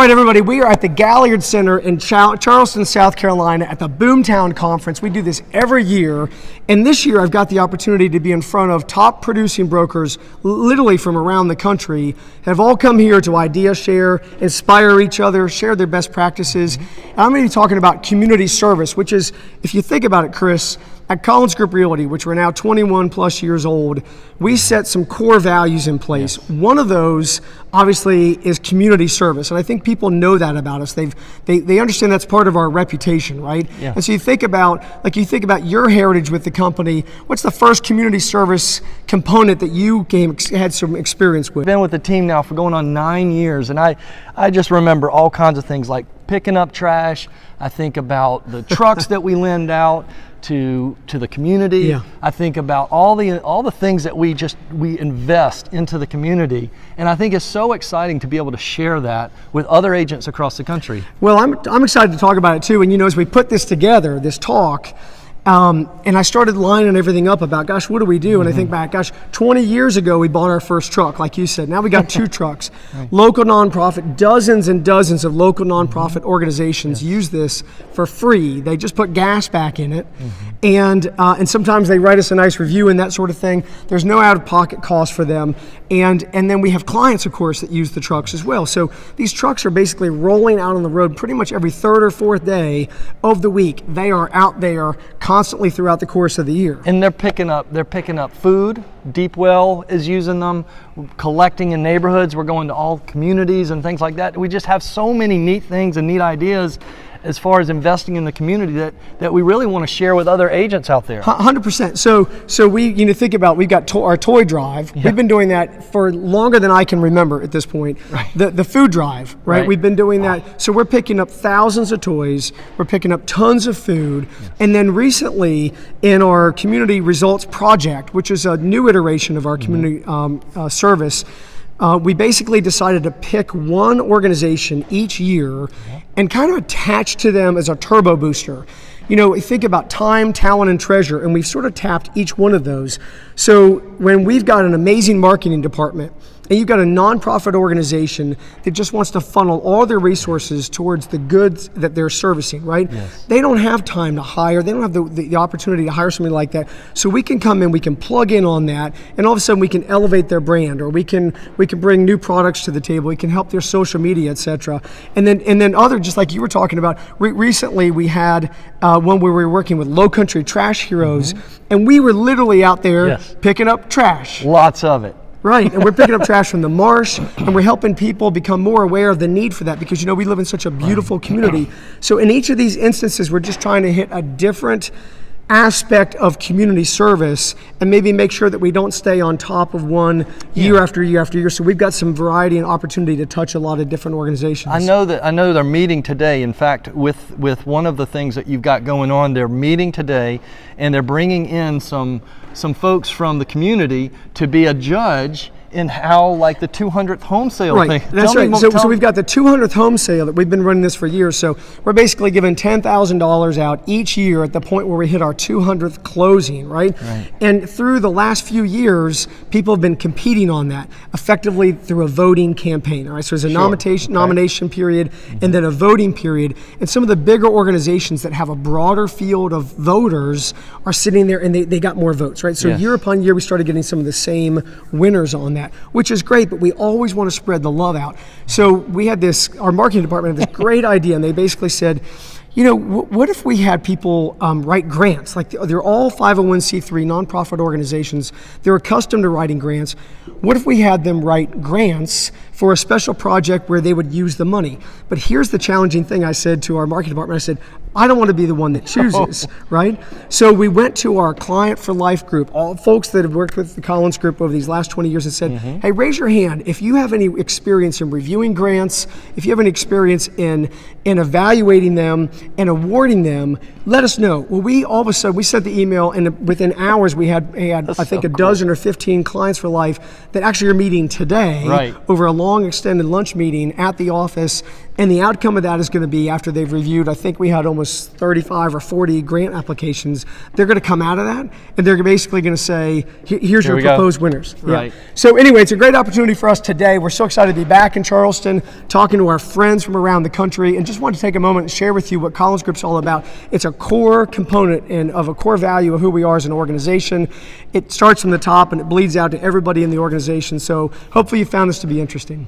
right, everybody, we are at the Galliard Center in Charleston, South Carolina at the Boomtown Conference. We do this every year, and this year I've got the opportunity to be in front of top producing brokers literally from around the country, have all come here to idea share, inspire each other, share their best practices. And I'm going to be talking about community service, which is, if you think about it, Chris, at Collins Group Realty, which we're now 21 plus years old, we set some core values in place. Yes. One of those, obviously, is community service, and I think people know that about us. They understand that's part of our reputation, right? Yeah. And so you think about your heritage with the company. What's the first community service component that you had some experience with? I've been with the team now for going on 9 years, and I just remember all kinds of things like picking up trash. I think about the trucks that we lend out to the community. Yeah. I think about all the things that we invest into the community, and I think it's so exciting to be able to share that with other agents across the country. Well, I'm excited to talk about it too. And as we put this together, this talk, and I started lining everything up about, gosh, what do we do? And I think back, gosh, 20 years ago we bought our first truck, like you said. Now we got 2 trucks. Right. Local nonprofit, dozens and dozens of local nonprofit organizations use this for free. They just put gas back in it, and sometimes they write us a nice review and that sort of thing. There's no out-of-pocket cost for them, and then we have clients, of course, that use the trucks as well. So these trucks are basically rolling out on the road pretty much every 3rd or 4th day of the week. They are out there constantly throughout the course of the year. And they're picking up food. Deep Well is using them, collecting in neighborhoods. We're going to all communities and things like that. We just have so many neat things and neat ideas as far as investing in the community that we really want to share with other agents out there. 100%. So we think about, we've got our toy drive. Yeah. We've been doing that for longer than I can remember at this point. Right. The food drive, right? We've been doing that. So we're picking up thousands of toys. We're picking up tons of food. Yes. And then recently in our community results project, which is a new iteration of our community service, we basically decided to pick one organization each year and kind of attach to them as a turbo booster. Think about time, talent, and treasure, and we've sort of tapped each one of those. So when we've got an amazing marketing department, and you've got a nonprofit organization that just wants to funnel all their resources towards the goods that they're servicing, right? Yes. They don't have time to hire. They don't have the opportunity to hire somebody like that. So we can come in, we can plug in on that, and all of a sudden we can elevate their brand, or we can bring new products to the table. We can help their social media, et cetera. And then other, just like you were talking about, recently we had one where we were working with Low Country Trash Heroes, and we were literally out there picking up trash. Lots of it. Right, and we're picking up trash from the marsh, and we're helping people become more aware of the need for that, because we live in such a beautiful community. So in each of these instances, we're just trying to hit a different aspect of community service and maybe make sure that we don't stay on top of one year after year after year. So we've got some variety and opportunity to touch a lot of different organizations. I know they're meeting today. In fact, with one of the things that you've got going on, they're meeting today, and they're bringing in some folks from the community to be a judge in how, like, the 200th home sale thing. That's right. So we've got the 200th home sale that we've been running this for years. So we're basically giving $10,000 out each year at the point where we hit our 200th closing, right? And through the last few years, people have been competing on that effectively through a voting campaign. All right. So there's a nomination period and then a voting period. And some of the bigger organizations that have a broader field of voters are sitting there, and they got more votes, right? So year upon year, we started getting some of the same winners on that, which is great, but we always want to spread the love out. So we had our marketing department had this great idea, and they basically said, what if we had people write grants? Like, they're all 501c3 nonprofit organizations. They're accustomed to writing grants. What if we had them write grants for a special project where they would use the money? But here's the challenging thing I said to our marketing department. I said, I don't want to be the one that chooses, right? So we went to our Client for Life group, all folks that have worked with the Collins Group over these last 20 years, and said, hey, raise your hand if you have any experience in reviewing grants, if you have any experience in evaluating them and awarding them, let us know. Well, we all of a sudden, we sent the email, and within hours we had I think a dozen or 15 Clients for Life that actually are meeting today over a long extended lunch meeting at the office. And the outcome of that is going to be, after they've reviewed, I think we had almost 35 or 40 grant applications, they're going to come out of that, and they're basically going to say, here's your proposed winners. Right. Yeah. So anyway, it's a great opportunity for us today. We're so excited to be back in Charleston, talking to our friends from around the country, and just want to take a moment and share with you what Collins Group's all about. It's a core component and of a core value of who we are as an organization. It starts from the top and it bleeds out to everybody in the organization. So hopefully you found this to be interesting.